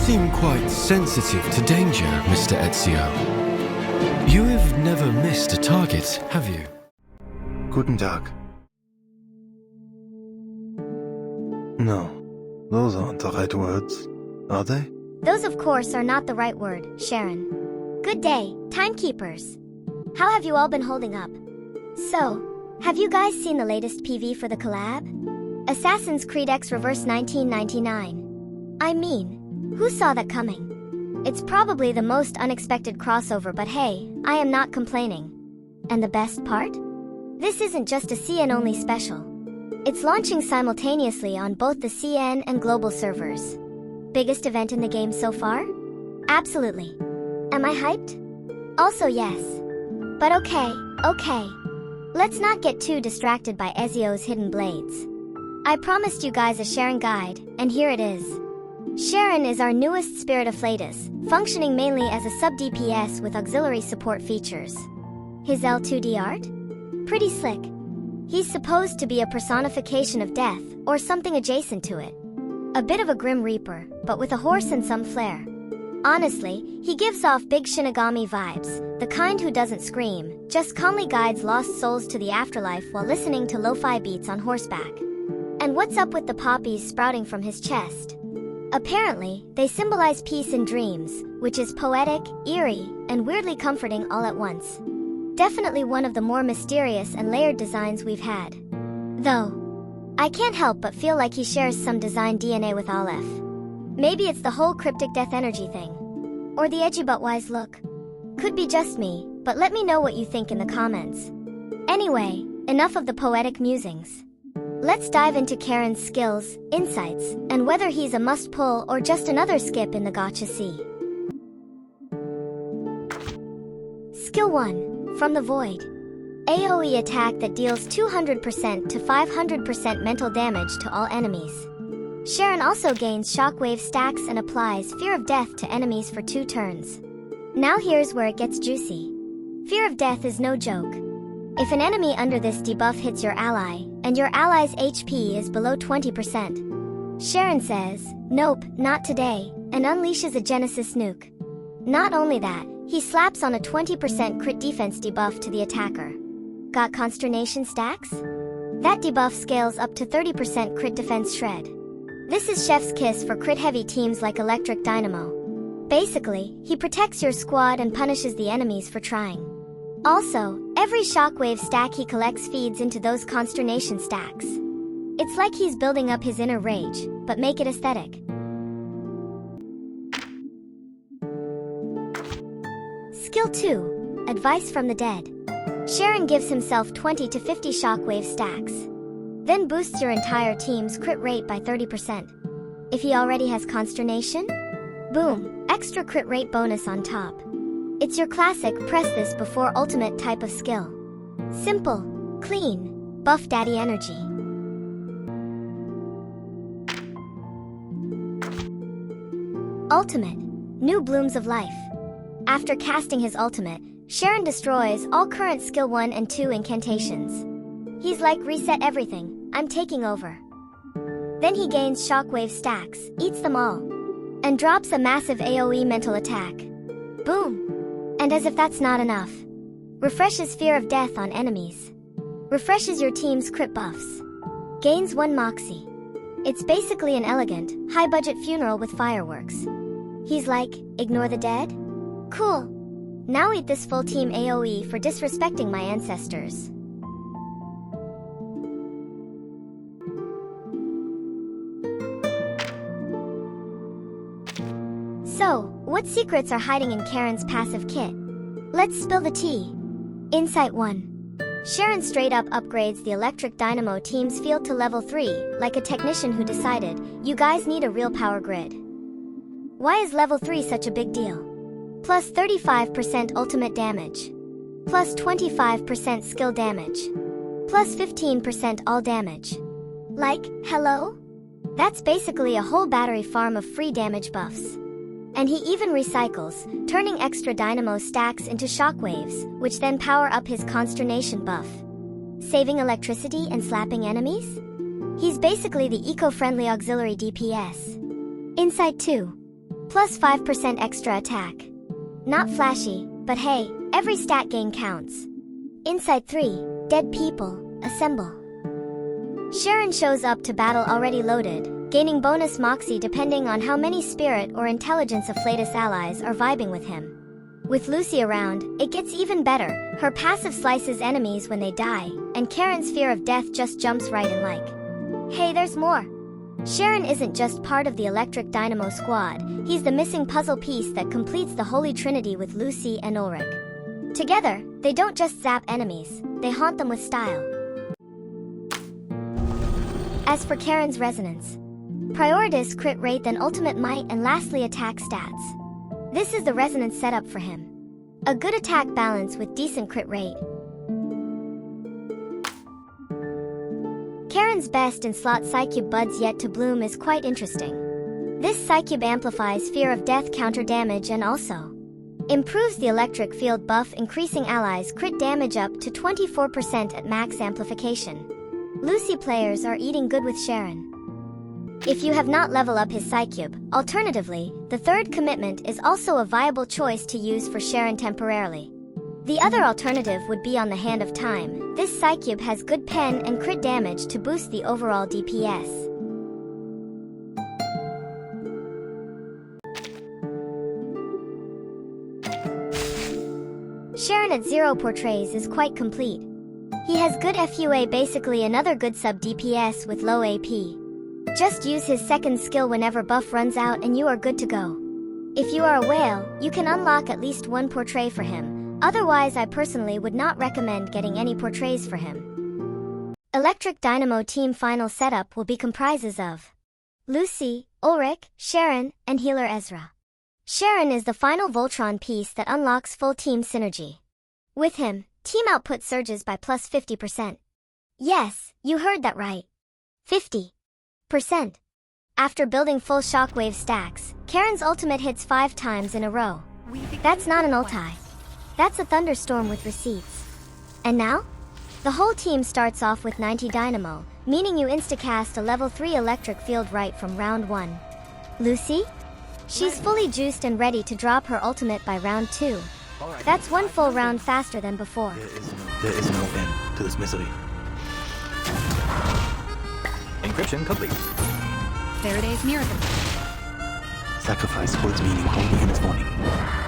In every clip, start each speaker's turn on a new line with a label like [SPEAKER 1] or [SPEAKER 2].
[SPEAKER 1] seem quite sensitive to danger, Mr. Ezio. You have never missed a target, have you?
[SPEAKER 2] Guten Tag. No, those aren't the right words, are they?
[SPEAKER 3] Those, of course, are not the right word, Charon. Good day, timekeepers. How have you all been holding up? So, have you guys seen the latest PV for the collab? Assassin's Creed X Reverse 1999. I mean, who saw that coming? It's probably the most unexpected crossover, but hey, I am not complaining. And the best part? This isn't just a CN-only special. It's launching simultaneously on both the CN and global servers. Biggest event in the game so far? Absolutely. Am I hyped? Also yes. But okay. Let's not get too distracted by Ezio's hidden blades. I promised you guys a Charon guide, and here it is. Charon is our newest Spirit Afflatus, functioning mainly as a sub-DPS with auxiliary support features. His L2D art? Pretty slick. He's supposed to be a personification of death, or something adjacent to it. A bit of a Grim Reaper, but with a horse and some flair. Honestly, he gives off big Shinigami vibes, the kind who doesn't scream, just calmly guides lost souls to the afterlife while listening to lo-fi beats on horseback. And what's up with the poppies sprouting from his chest? Apparently, they symbolize peace and dreams, which is poetic, eerie, and weirdly comforting all at once. Definitely one of the more mysterious and layered designs we've had. Though, I can't help but feel like he shares some design DNA with Aleph. Maybe it's the whole cryptic death energy thing. Or the edgy but wise look. Could be just me, but let me know what you think in the comments. Anyway, enough of the poetic musings. Let's dive into Charon's skills, insights, and whether he's a must-pull or just another skip in the gacha sea. Skill 1. From the Void. AoE attack that deals 200% to 500% mental damage to all enemies. Charon also gains shockwave stacks and applies Fear of Death to enemies for 2 turns. Now here's where it gets juicy. Fear of Death is no joke. If an enemy under this debuff hits your ally, and your ally's HP is below 20%, Charon says, "Nope, not today," and unleashes a Genesis nuke. Not only that, he slaps on a 20% crit defense debuff to the attacker. Got consternation stacks? That debuff scales up to 30% crit defense shred. This is chef's kiss for crit-heavy teams like Electric Dynamo. Basically, he protects your squad and punishes the enemies for trying. Also, every shockwave stack he collects feeds into those consternation stacks. It's like he's building up his inner rage, but make it aesthetic. Skill 2. Advice from the Dead. Charon gives himself 20 to 50 shockwave stacks. Then boosts your entire team's crit rate by 30%. If he already has consternation? Boom, extra crit rate bonus on top. It's your classic press this before ultimate type of skill. Simple, clean, buff daddy energy. Ultimate, New Blooms of Life. After casting his ultimate, Charon destroys all current skill 1 and 2 incantations. He's like, reset everything, I'm taking over. Then he gains shockwave stacks, eats them all, and drops a massive AoE mental attack. Boom! And as if that's not enough, refreshes Fear of Death on enemies. Refreshes your team's crit buffs. Gains 1 Moxie. It's basically an elegant, high-budget funeral with fireworks. He's like, ignore the dead? Cool. Now eat this full team AoE for disrespecting my ancestors. So, what secrets are hiding in Charon's passive kit? Let's spill the tea. Insight 1. Charon straight up upgrades the Electric Dynamo team's field to level 3, like a technician who decided, you guys need a real power grid. Why is level 3 such a big deal? Plus 35% ultimate damage. Plus 25% skill damage. Plus 15% all damage. Like, hello? That's basically a whole battery farm of free damage buffs. And he even recycles, turning extra Dynamo stacks into shockwaves, which then power up his consternation buff. Saving electricity and slapping enemies? He's basically the eco-friendly auxiliary DPS. Insight 2. Plus 5% extra attack. Not flashy, but hey, every stat gain counts. Insight 3, Dead People, Assemble. Charon shows up to battle already loaded, gaining bonus moxie depending on how many spirit or intelligence of Flatus allies are vibing with him. With Lucy around, it gets even better. Her passive slices enemies when they die, and Charon's fear of death just jumps right in like. Hey, there's more! Charon isn't just part of the Electric Dynamo squad, he's the missing puzzle piece that completes the Holy Trinity with Lucy and Ulrich. Together, they don't just zap enemies, they haunt them with style. As for Charon's resonance, Prioritas crit rate, then ultimate might, and lastly attack stats. This is the resonance setup for him. A good attack balance with decent crit rate. Charon's best in slot Psycube buds yet to bloom is quite interesting. This Psycube amplifies fear of death counter damage and also improves the electric field buff, increasing allies' crit damage up to 24% at max amplification. Lucy players are eating good with Charon. If you have not leveled up his Psycube, alternatively, the third commitment is also a viable choice to use for Charon temporarily. The other alternative would be on the Hand of Time. This Psycube has good pen and crit damage to boost the overall DPS. Charon at 0 portrays is quite complete. He has good FUA, basically another good sub DPS with low AP. Just use his second skill whenever buff runs out and you are good to go. If you are a whale, you can unlock at least one portray for him. Otherwise, I personally would not recommend getting any portrays for him. Electric Dynamo team final setup will be comprises of Lucy, Ulrich, Charon, and healer Ezra. Charon is the final Voltron piece that unlocks full team synergy. With him, team output surges by plus 50%. Yes, you heard that right. 50%. After building full shockwave stacks, Charon's ultimate hits 5 times in a row. That's not an ulti. That's a thunderstorm with receipts. And now? The whole team starts off with 90 Dynamo, meaning you instacast a level 3 electric field right from round 1. Lucy? She's fully juiced and ready to drop her ultimate by round 2. That's one full round faster than before.
[SPEAKER 2] There is no end to this misery.
[SPEAKER 4] Encryption complete.
[SPEAKER 5] Faraday's miracle.
[SPEAKER 2] Sacrifice holds meaning only in its morning.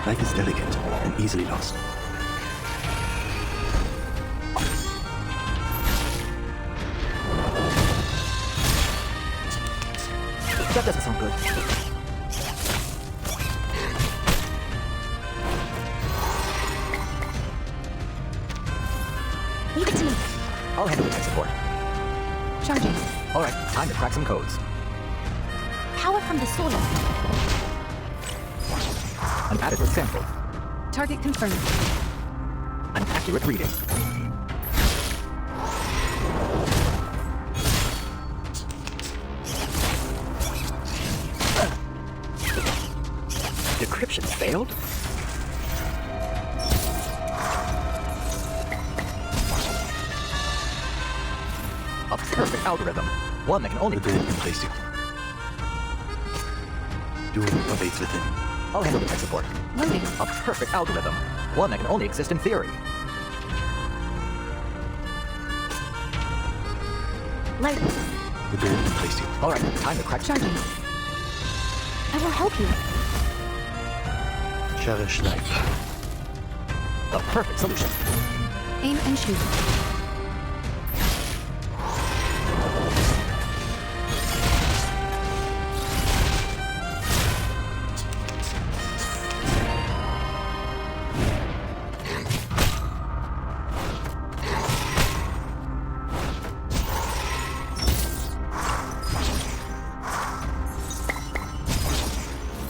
[SPEAKER 2] Life is delicate and easily lost.
[SPEAKER 4] That doesn't sound good.
[SPEAKER 5] Leave it to me.
[SPEAKER 4] I'll handle the tech support.
[SPEAKER 5] Charging.
[SPEAKER 4] Alright, time to crack some codes.
[SPEAKER 5] Power from the solar.
[SPEAKER 4] An adequate sample.
[SPEAKER 5] Target confirmed.
[SPEAKER 4] An accurate reading. Decryption failed? A perfect algorithm. One that can only...
[SPEAKER 2] Within can place you. Doom awaits within.
[SPEAKER 4] I'll handle the tech support.
[SPEAKER 5] Loading.
[SPEAKER 4] A perfect algorithm. One that can only exist in theory.
[SPEAKER 5] Light.
[SPEAKER 2] Within can place you.
[SPEAKER 4] Alright, time to crack...
[SPEAKER 5] Charging. I will help you.
[SPEAKER 2] Cherish life.
[SPEAKER 4] The perfect solution.
[SPEAKER 5] Aim and shoot.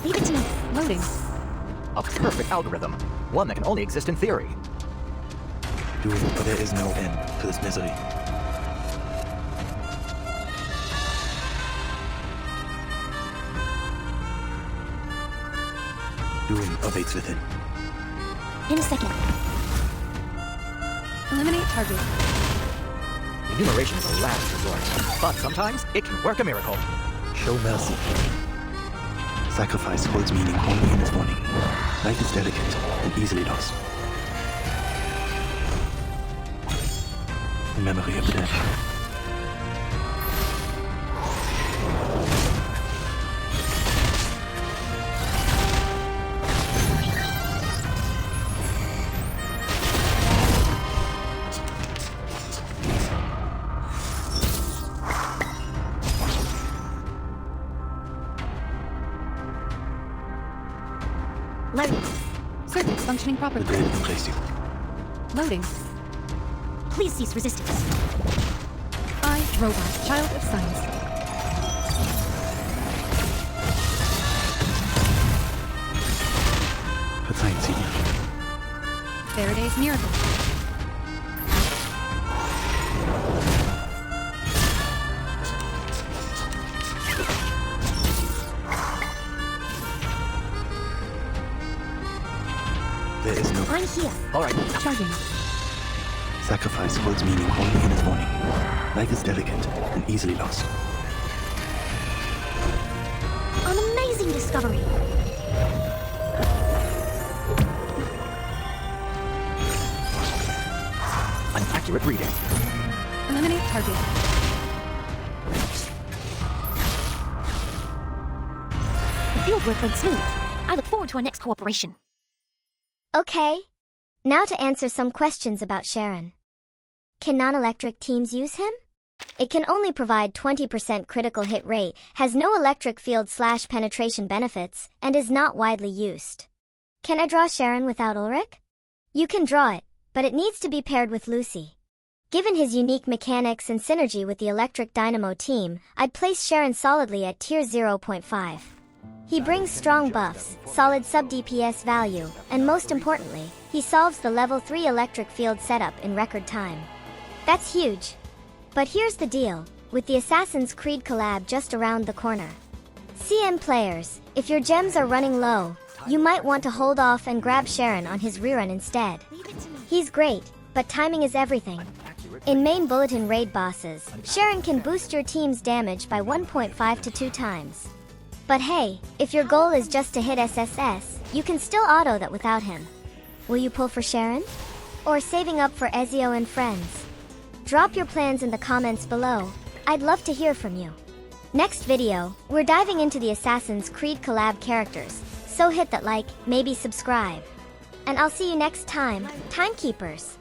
[SPEAKER 5] Leave it to me. Loading.
[SPEAKER 4] A perfect algorithm. One that can only exist in theory.
[SPEAKER 2] Doom, but there is no end to this misery. Doom awaits within.
[SPEAKER 5] In a second. Eliminate target.
[SPEAKER 4] Enumeration is a last resort, but sometimes it can work a miracle.
[SPEAKER 2] Show mercy. Sacrifice holds meaning only in its morning. Life is delicate and easily lost. In memory of the dead.
[SPEAKER 5] Loading. Circuits functioning
[SPEAKER 2] The
[SPEAKER 5] properly.
[SPEAKER 2] dead embrace you.
[SPEAKER 5] Loading. Please cease resistance. I, Robot, Child of Science.
[SPEAKER 2] Verzeihen Sie mir.
[SPEAKER 5] Faraday's miracle.
[SPEAKER 2] There is no
[SPEAKER 5] I'm here.
[SPEAKER 4] All right.
[SPEAKER 5] Charging.
[SPEAKER 2] sacrifice holds meaning only in its morning. Life is delicate and easily lost.
[SPEAKER 5] An amazing discovery.
[SPEAKER 4] An accurate reading.
[SPEAKER 5] Eliminate target. The field work went smooth. I look forward to our next cooperation.
[SPEAKER 3] Okay. Now to answer some questions about Charon. Can non-electric teams use him? It can only provide 20% critical hit rate, has no electric field/penetration benefits, and is not widely used. Can I draw Charon without Ulrich? You can draw it, but it needs to be paired with Lucy. Given his unique mechanics and synergy with the electric Dynamo team, I'd place Charon solidly at tier 0.5. He brings strong buffs, solid sub-DPS value, and most importantly, he solves the level 3 electric field setup in record time. That's huge. But here's the deal, with the Assassin's Creed collab just around the corner. CM players, if your gems are running low, you might want to hold off and grab Charon on his rerun instead. He's great, but timing is everything. In main bulletin raid bosses, Charon can boost your team's damage by 1.5 to 2 times. But hey, if your goal is just to hit SSS, you can still auto that without him. Will you pull for Charon? Or saving up for Ezio and friends? Drop your plans in the comments below. I'd love to hear from you. Next video, we're diving into the Assassin's Creed collab characters, so hit that like, maybe subscribe. And I'll see you next time, Timekeepers.